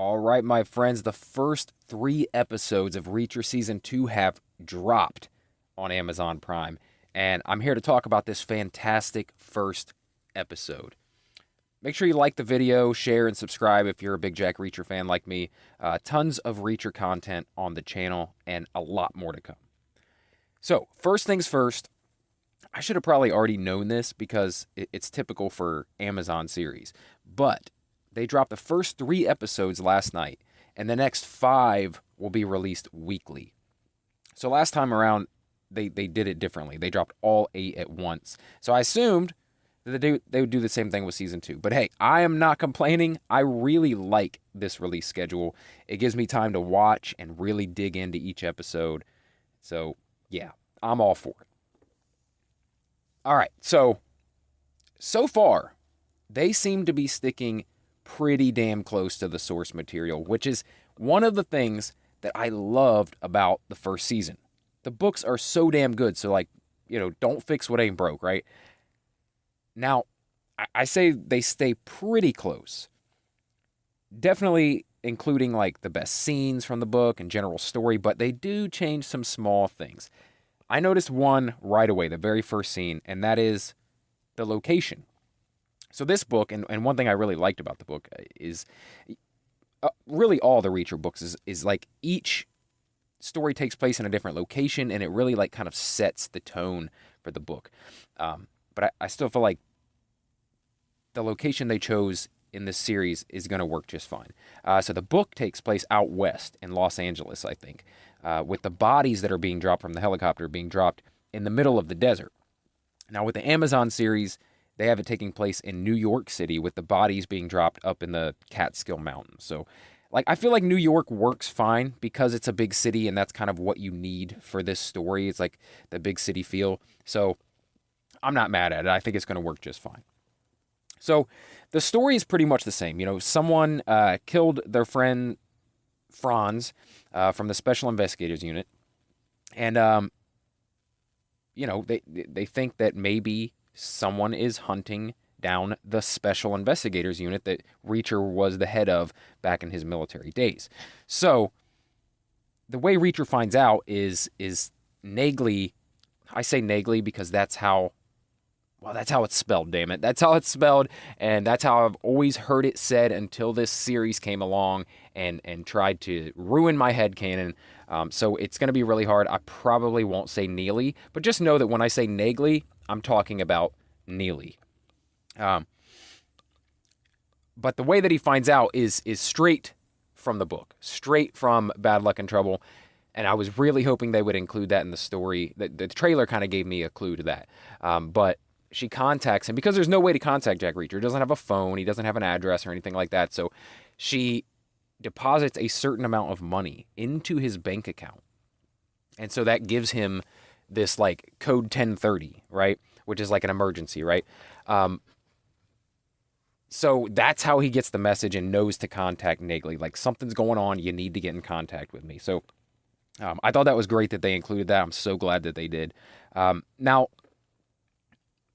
All right, my friends, the first 3 episodes of Reacher Season 2 have dropped on Amazon Prime, and I'm here to talk about this fantastic first episode. Make sure you like the video, share, and subscribe if you're a big Jack Reacher fan like me. Tons of Reacher content on the channel, and a lot more to come. So, first things first, I should have probably already known this because it's typical for Amazon series, but they dropped the first 3 episodes last night, and the next 5 will be released weekly. So last time around, they did it differently. They dropped all 8 at once. So I assumed that they would do the same thing with Season 2. But hey, I am not complaining. I really like this release schedule. It gives me time to watch and really dig into each episode. So yeah, I'm all for it. All right, so far, they seem to be sticking pretty damn close to the source material, which is one of the things that I loved about the first season. The books are so damn good, so don't fix what ain't broke, right? Now, I say they stay pretty close. Definitely including the best scenes from the book and general story, but they do change some small things. I noticed one right away, the very first scene, and that is the location. So this book, and one thing I really liked about the book is really all the Reacher books is like each story takes place in a different location, and it really kind of sets the tone for the book. But I still feel like the location they chose in this series is going to work just fine. So the book takes place out west in Los Angeles, I think, with the bodies that are being dropped from the helicopter being dropped in the middle of the desert. Now with the Amazon series, they have it taking place in New York City with the bodies being dropped up in the Catskill Mountains. So, I feel like New York works fine because it's a big city and that's kind of what you need for this story. It's like the big city feel. So, I'm not mad at it. I think it's going to work just fine. So, the story is pretty much the same. Someone killed their friend Franz from the Special Investigators Unit. And, they think that maybe someone is hunting down the Special Investigators Unit that Reacher was the head of back in his military days. So, the way Reacher finds out is Nagley. I say Nagley because that's how it's spelled, damn it. That's how it's spelled, and that's how I've always heard it said until this series came along and tried to ruin my headcanon. So it's going to be really hard. I probably won't say Neely, but just know that when I say Nagley, I'm talking about Neely. But the way that he finds out is straight from the book, straight from Bad Luck and Trouble, and I was really hoping they would include that in the story. The trailer kind of gave me a clue to that. But she contacts him because there's no way to contact Jack Reacher. He doesn't have a phone. He doesn't have an address or anything like that. So she deposits a certain amount of money into his bank account. And so that gives him this code 1030, right? Which is an emergency, right? So that's how he gets the message and knows to contact Nagley. Something's going on. You need to get in contact with me. So I thought that was great that they included that. I'm so glad that they did. Now,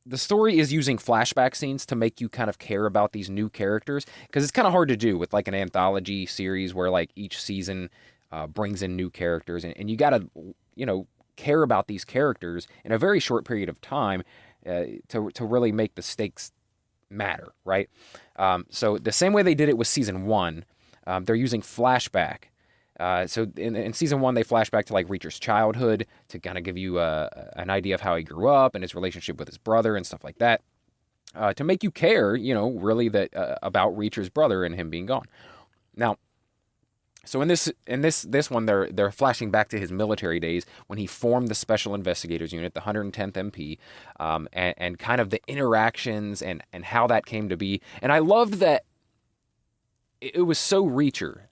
the story is using flashback scenes to make you kind of care about these new characters, because it's kind of hard to do with an anthology series where each season brings in new characters, and you got to, care about these characters in a very short period of time to really make the stakes matter, right? So the same way they did it with Season 1, they're using flashback. So in Season 1, they flash back to Reacher's childhood to kind of give you an idea of how he grew up and his relationship with his brother and stuff like that, to make you care, really that about Reacher's brother and him being gone. Now, so in this one, they're flashing back to his military days when he formed the Special Investigators Unit, the 110th MP, and kind of the interactions and how that came to be. And I loved that it was so Reacher.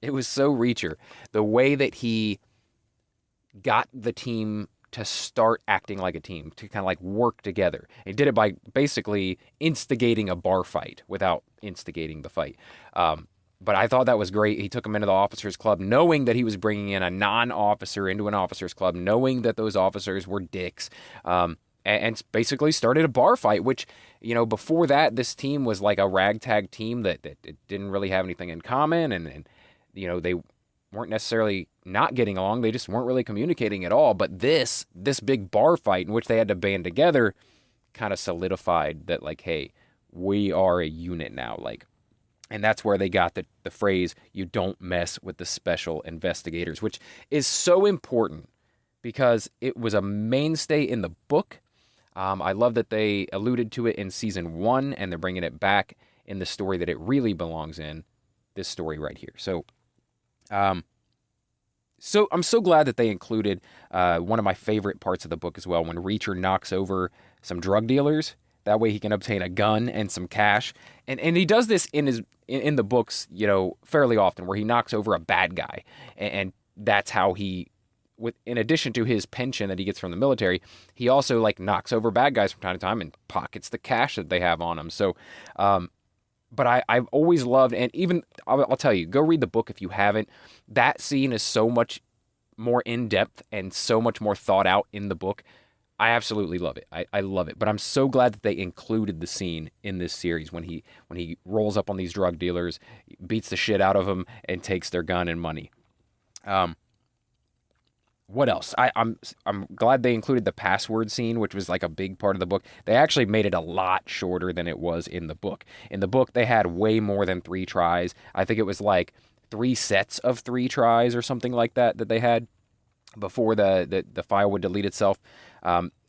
It was so Reacher, the way that he got the team to start acting like a team, to kind of work together. He did it by basically instigating a bar fight without instigating the fight. But I thought that was great. He took him into the officers' club, knowing that he was bringing in a non-officer into an officers' club, knowing that those officers were dicks. and basically started a bar fight, which, before that, this team was like a ragtag team that didn't really have anything in common. And they weren't necessarily not getting along. They just weren't really communicating at all. But this big bar fight in which they had to band together kind of solidified that, like, hey, we are a unit now. Like, and that's where they got the phrase, you don't mess with the special investigators, which is so important because it was a mainstay in the book. I love that they alluded to it in season 1, and they're bringing it back in the story that it really belongs in, this story right here. So I'm so glad that they included one of my favorite parts of the book as well, when Reacher knocks over some drug dealers. That way he can obtain a gun and some cash. And he does this in the books, fairly often, where he knocks over a bad guy. And that's how he, in addition to his pension that he gets from the military, he also like knocks over bad guys from time to time and pockets the cash that they have on him. So, but I've always loved, and even, I'll tell you, go read the book if you haven't. That scene is so much more in-depth and so much more thought out in the book. I absolutely love it. I love it. But I'm so glad that they included the scene in this series when he rolls up on these drug dealers, beats the shit out of them, and takes their gun and money. What else? I'm glad they included the password scene, which was like a big part of the book. They actually made it a lot shorter than it was in the book. In the book, they had way more than 3 tries. I think it was like 3 sets of 3 tries or something like that they had before the file would delete itself.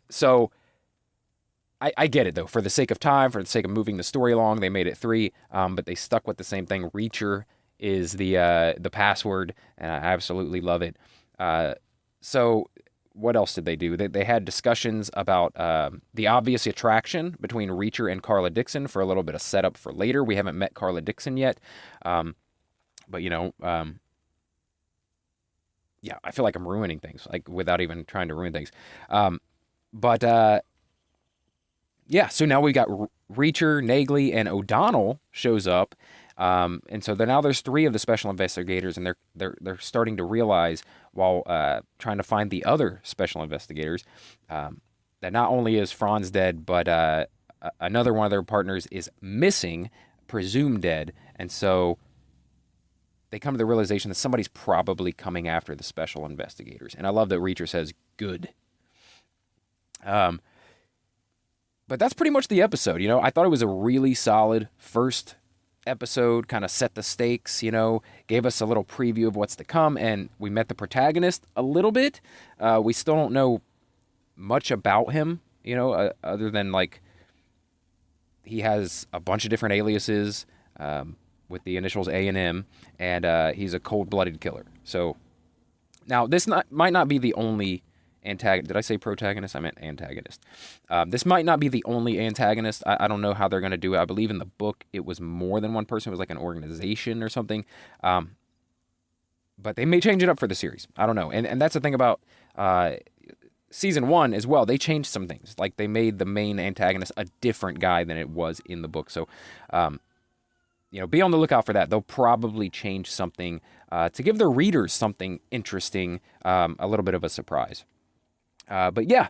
So I get it, though. For the sake of time, for the sake of moving the story along, they made it 3, but they stuck with the same thing. Reacher is the password, and I absolutely love it. So what else did they do? They had discussions about the obvious attraction between Reacher and Carla Dixon for a little bit of setup for later. We haven't met Carla Dixon yet, but yeah, I feel like I'm ruining things, like without even trying to ruin things. Yeah, so now we got Reacher, Nagley, and O'Donnell shows up. And so now there's 3 of the special investigators, and they're starting to realize, while trying to find the other special investigators, that not only is Franz dead, but another one of their partners is missing, presumed dead. And so they come to the realization that somebody's probably coming after the special investigators. And I love that Reacher says, good. But that's pretty much the episode. I thought it was a really solid first episode, kind of set the stakes, gave us a little preview of what's to come, and we met the protagonist a little bit. We still don't know much about him, other than like he has a bunch of different aliases with the initials A and M, and he's a cold-blooded killer. So now this might not be the only antagonist. Did I say protagonist? I meant antagonist. This might not be the only antagonist. I don't know how they're going to do it. I believe in the book it was more than one person. It was like an organization or something. But they may change it up for the series. I don't know. And that's the thing about season 1 as well. They changed some things. Like they made the main antagonist a different guy than it was in the book. So, be on the lookout for that. They'll probably change something to give their readers something interesting, a little bit of a surprise. But yeah,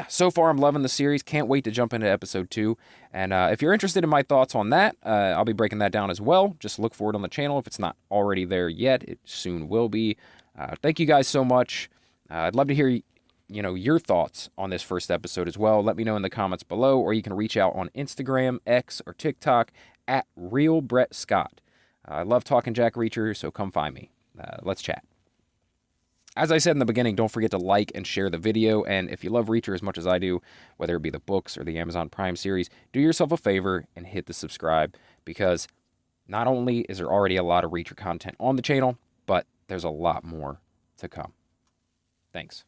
so far I'm loving the series. Can't wait to jump into episode 2. And if you're interested in my thoughts on that, I'll be breaking that down as well. Just look for it on the channel. If it's not already there yet, it soon will be. Thank you guys so much. I'd love to hear your thoughts on this first episode as well. Let me know in the comments below, or you can reach out on Instagram, X, or TikTok at Real Brett Scott. I love talking Jack Reacher, so come find me. Let's chat. As I said in the beginning, don't forget to like and share the video, and if you love Reacher as much as I do, whether it be the books or the Amazon Prime series, do yourself a favor and hit the subscribe, because not only is there already a lot of Reacher content on the channel, but there's a lot more to come. Thanks.